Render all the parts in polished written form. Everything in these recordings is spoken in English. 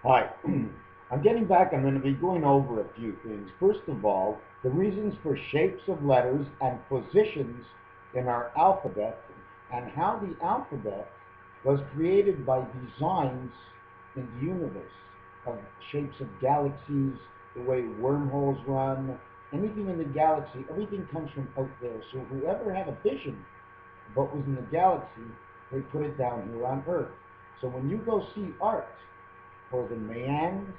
Hi. I'm getting back. I'm going to be going over a few things. First of all, the reasons for shapes of letters and positions in our alphabet, and how the alphabet was created by designs in the universe of shapes of galaxies, the way wormholes run, anything in the galaxy, everything comes from out there. So whoever had a vision of what was in the galaxy, they put it down here on Earth. So when you go see art, or the Mayan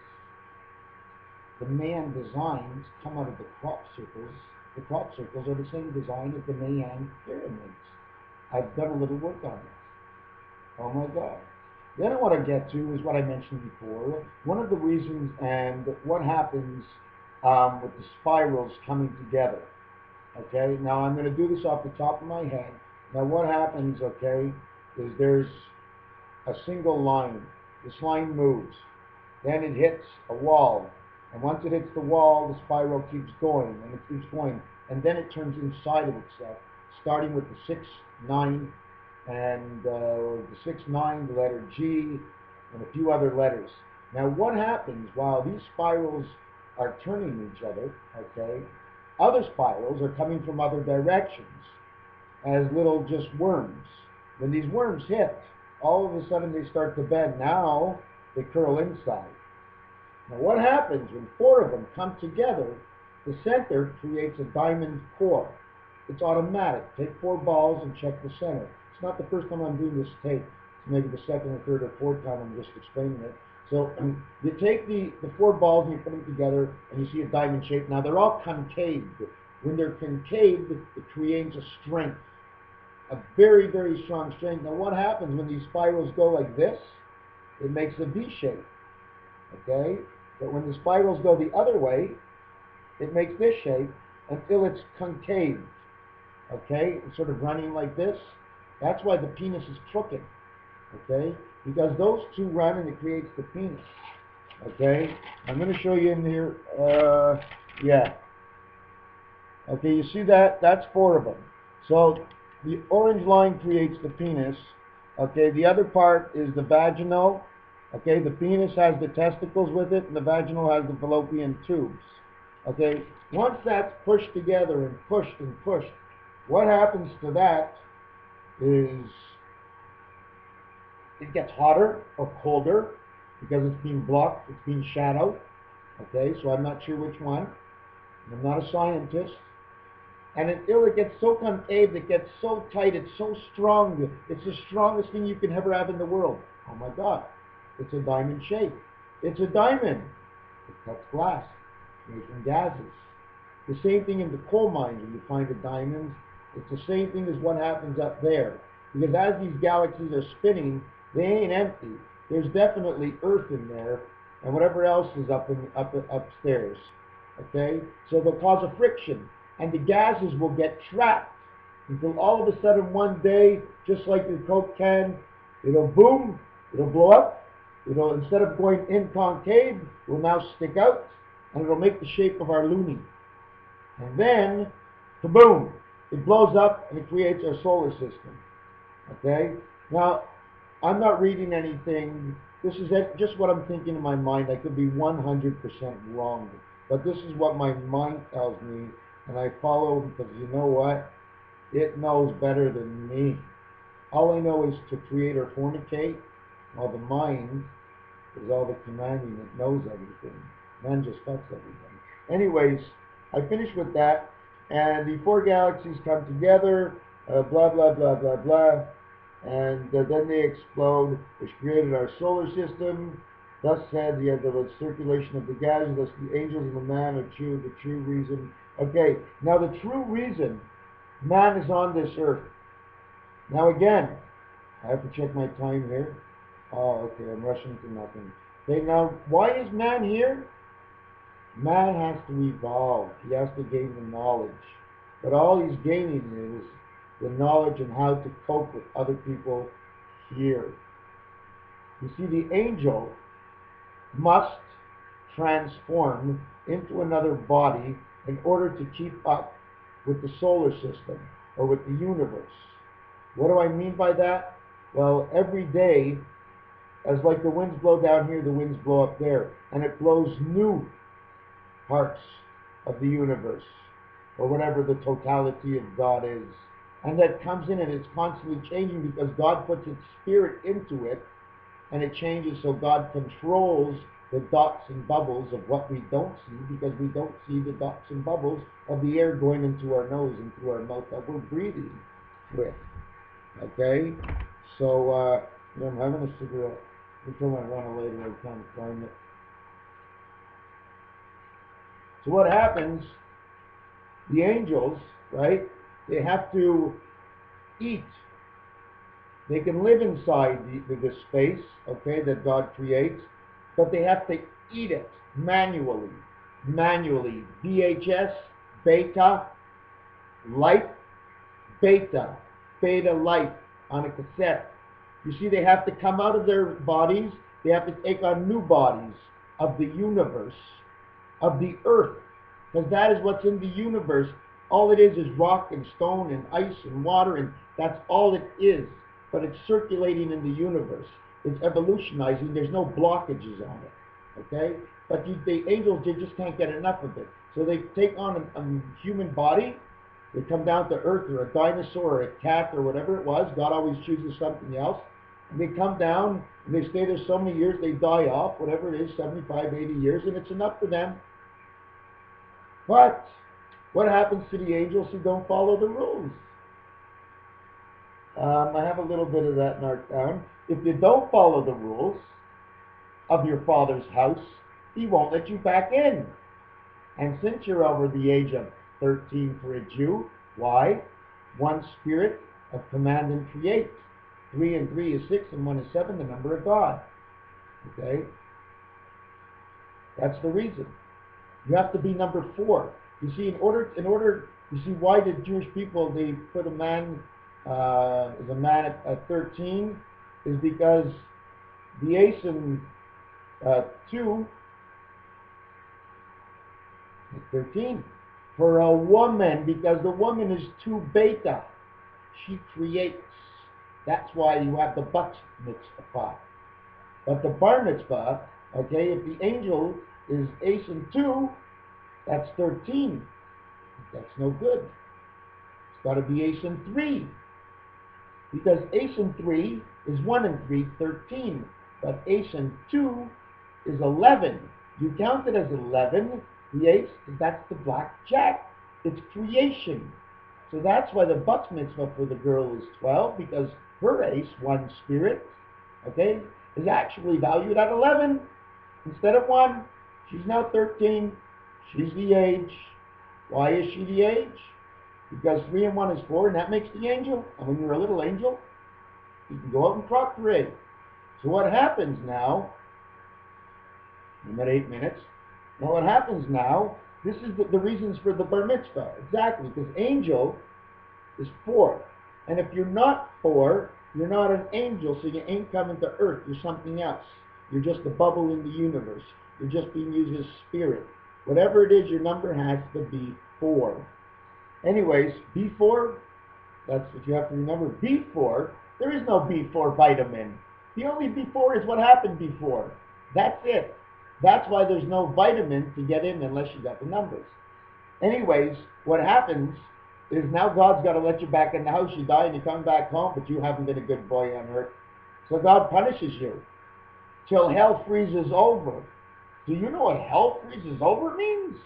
designs come out of the crop circles. The crop circles are the same design as the Mayan pyramids. I've done a little work on this. Oh my God. Then what I get to is what I mentioned before. One of the reasons and what happens with the spirals coming together. Okay, now I'm going to do this off the top of my head. Now what happens, okay, is there's a single line. This line moves. Then it hits a wall. And once it hits the wall, the spiral keeps going and it keeps going. And then it turns inside of itself, starting with the 6, 9, and the 6, 9, the letter G, and a few other letters. Now, what happens while these spirals are turning each other, okay, other spirals are coming from other directions as little just worms. When these worms hit, all of a sudden they start to bend. Now they curl inside. Now what happens when four of them come together, the center creates a diamond core. It's automatic. Take four balls and check the center. It's not the first time I'm doing this tape. It's maybe the second or third or fourth time I'm just explaining it. So you take the four balls and you put them together and you see a diamond shape. Now they're all concaved. When they're concaved, it creates a strength, a very, very strong strength. Now what happens when these spirals go like this? It makes a V shape, okay? But when the spirals go the other way, it makes this shape until it's concave, okay? It's sort of running like this. That's why the penis is crooked, okay? Because those two run and it creates the penis, okay? I'm going to show you in here, yeah. Okay, you see that? That's four of them. So the orange line creates the penis. Okay, the other part is the vaginal. Okay, the penis has the testicles with it, and the vaginal has the fallopian tubes. Okay, once that's pushed together and pushed, what happens to that is it gets hotter or colder because it's being blocked, it's being shadowed. Okay, so I'm not sure which one. I'm not a scientist. And until it gets so concave, it gets so tight, it's so strong, it's the strongest thing you can ever have in the world. Oh my God, it's a diamond shape. It's a diamond. It cuts glass, making gases. The same thing in the coal mines when you find the diamonds. It's the same thing as what happens up there. Because as these galaxies are spinning, they ain't empty. There's definitely Earth in there, and whatever else is upstairs. Okay, so they'll cause a friction, and the gases will get trapped until all of a sudden one day, just like your Coke can, it'll boom, it'll blow up. It'll, instead of going in concave, it will now stick out, and it'll make the shape of our loonie. And then, kaboom, it blows up and it creates our solar system. Okay? Now, I'm not reading anything. This is just what I'm thinking in my mind. I could be 100% wrong. But this is what my mind tells me, and I follow because you know what? It knows better than me. All I know is to create or fornicate, while the mind is all the commanding. It knows everything. Man just fucks everything. Anyways, I finished with that, and the four galaxies come together, blah, blah, blah, blah, blah, and then they explode, which created our solar system. Thus said, the circulation of the gases, thus the angels and the man are true, the true reason. Okay, now the true reason man is on this earth. Now again, I have to check my time here. Oh, okay, I'm rushing to nothing. Okay, now why is man here? Man has to evolve. He has to gain the knowledge. But all he's gaining is the knowledge and how to cope with other people here. You see, the angel must transform into another body in order to keep up with the solar system or with the universe. What do I mean by that? Well, every day As like the winds blow down here, the winds blow up there. And it blows new parts of the universe, or whatever the totality of God is. And that comes in and it's constantly changing because God puts its spirit into it, and it changes, so God controls the dots and bubbles of what we don't see, because we don't see the dots and bubbles of the air going into our nose and through our mouth that we're breathing with. Okay? So, I'm having a cigarette. Until I run later, I can't find it. So what happens, the angels, right, they have to eat. They can live inside the space, okay, that God creates, but they have to eat it manually. Manually. VHS, beta, light, beta, beta light on a cassette. You see, they have to come out of their bodies. They have to take on new bodies of the universe, of the earth, because that is what's in the universe. All it is rock and stone and ice and water, and that's all it is. But it's circulating in the universe. It's evolutionizing. There's no blockages on it. Okay? But the angels, they just can't get enough of it. So they take on a human body. They come down to earth, or a dinosaur, or a cat, or whatever it was. God always chooses something else. And they come down, and they stay there so many years, they die off, whatever it is, 75, 80 years, and it's enough for them. But what happens to the angels who don't follow the rules? I have a little bit of that marked down. If you don't follow the rules of your Father's house, He won't let you back in. And since you're over the age of 13 for a Jew, why? One spirit of command and create. 3 and 3 is 6, and 1 is 7, the number of God. Okay? That's the reason. You have to be number 4. You see, in order, you see, why did Jewish people, they put a man, as a man at 13, is because the ace in 2 is 13. For a woman, because the woman is 2 beta. She creates. That's why you have the bat mitzvah. But the bar mitzvah, okay, if the angel is ace in 2, that's 13. That's no good. It's got to be ace in 3. Because ace in 3 is 1 and 3, 13. But ace in 2 is 11. You count it as 11, the ace, that's the black jack. It's creation. So that's why the bat mitzvah for the girl is 12, because her ace, one spirit, okay, is actually valued at 11 instead of 1. She's now 13. She's the age. Why is she the age? Because 3 and 1 is 4, and that makes the angel. And when you're a little angel, you can go out and procreate. So what happens now, I'm at 8 minutes. Now what happens now, this is the reasons for the bar mitzvah. Exactly, because angel is 4. And if you're not 4, you're not an angel, so you ain't coming to earth. You're something else. You're just a bubble in the universe. You're just being used as spirit. Whatever it is, your number has to be 4. Anyways, B4, that's what you have to remember. B4, there is no B4 vitamin. The only B4 is what happened before. That's it. That's why there's no vitamin to get in unless you got the numbers. Anyways, what happens is now God's got to let you back in the house. You die and you come back home, but you haven't been a good boy on earth. So God punishes you till hell freezes over. Do you know what hell freezes over means?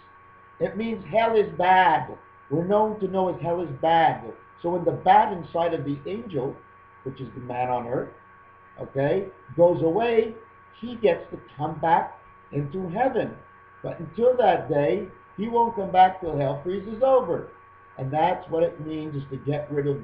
It means hell is bad. We're known to know as hell is bad. So when the bad inside of the angel, which is the man on earth, okay, goes away, he gets to come back into heaven. But until that day, he won't come back till hell freezes over. And that's what it means, is to get rid of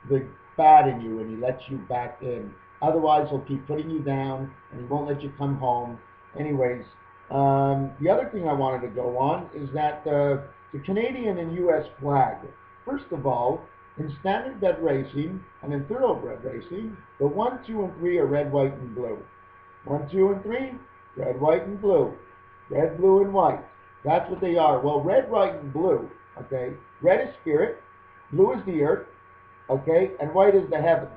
the bad in you, and he lets you back in. Otherwise, he'll keep putting you down, and he won't let you come home. Anyways, the other thing I wanted to go on is that the Canadian and U.S. flag. First of all, in standard bed racing and in thoroughbred racing, the 1, 2, and 3 are red, white, and blue. 1, 2, and 3, red, white, and blue. Red, blue, and white. That's what they are. Well, red, white, and blue, okay? Red is spirit, blue is the earth, okay? And white is the heavens.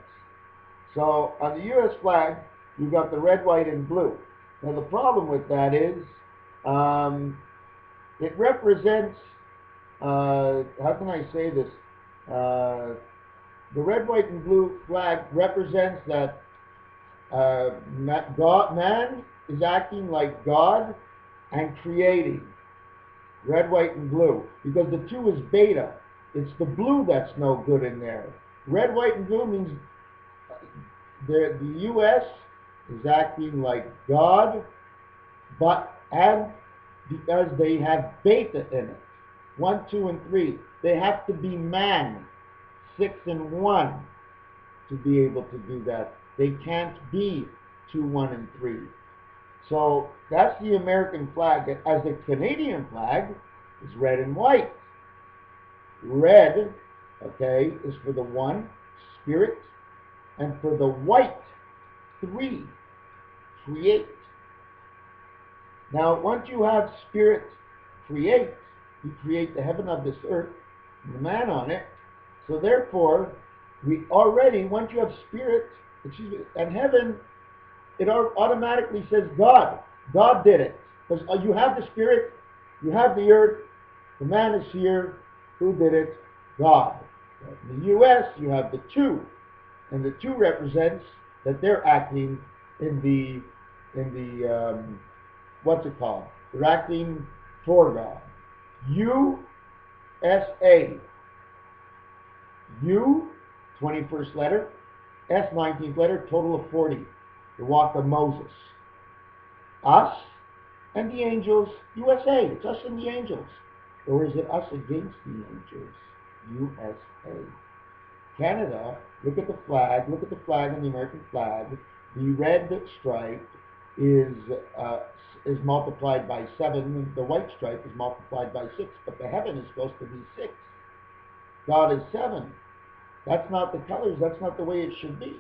So on the U.S. flag, you've got the red, white, and blue. Now the problem with that is it represents, how can I say this? The red, white, and blue flag represents that man is acting like God and creating. Red, white, and blue. Because the 2 is beta. It's the blue that's no good in there. Red, white, and blue means the U.S. is acting like God, and because they have beta in it. 1, 2, and 3. They have to be man. 6 and 1 to be able to do that. They can't be 2, 1, and 3. So that's the American flag. As the Canadian flag is red and white. Red, okay, is for the 1, spirit, and for the white, 3, create. Now, once you have spirit create, you create the heaven of this earth and the man on it. So therefore, we already, once you have spirit, and heaven, it automatically says God. God did it. Because you have the spirit, you have the earth, the man is here. Who did it? God. In the U.S., you have the 2. And the 2 represents that they're acting in the what's it called? They're acting for God. USA. U, 21st letter. S, 19th letter. Total of 40. The walk of Moses. Us and the angels. USA. It's us and the angels. Or is it us against the angels? USA. Canada, look at the flag. Look at the flag on the American flag. The red stripe is multiplied by 7. The white stripe is multiplied by 6. But the heaven is supposed to be 6. God is 7. That's not the colors. That's not the way it should be.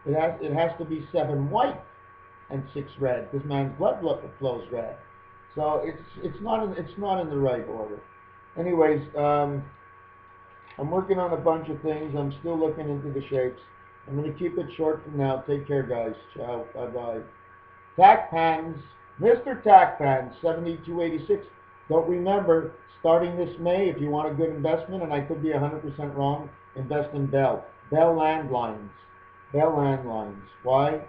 It has to be 7 white and 6 red, because man's blood flows red. So it's not in the right order. Anyways, I'm working on a bunch of things. I'm still looking into the shapes. I'm going to keep it short from now. Take care, guys. Ciao. Bye-bye. Tack Pans, Mr. Tack Pans, 7286. Don't remember, starting this May, if you want a good investment, and I could be 100% wrong, invest in Bell. Bell Landlines. Bell Landlines. Why?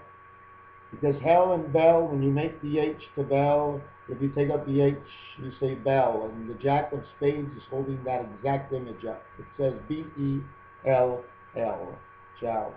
Because Hell and Bell, when you make the H to Bell, if you take out the H, you say Bell. And the Jack of Spades is holding that exact image up. It says B-E-L-L. Ciao.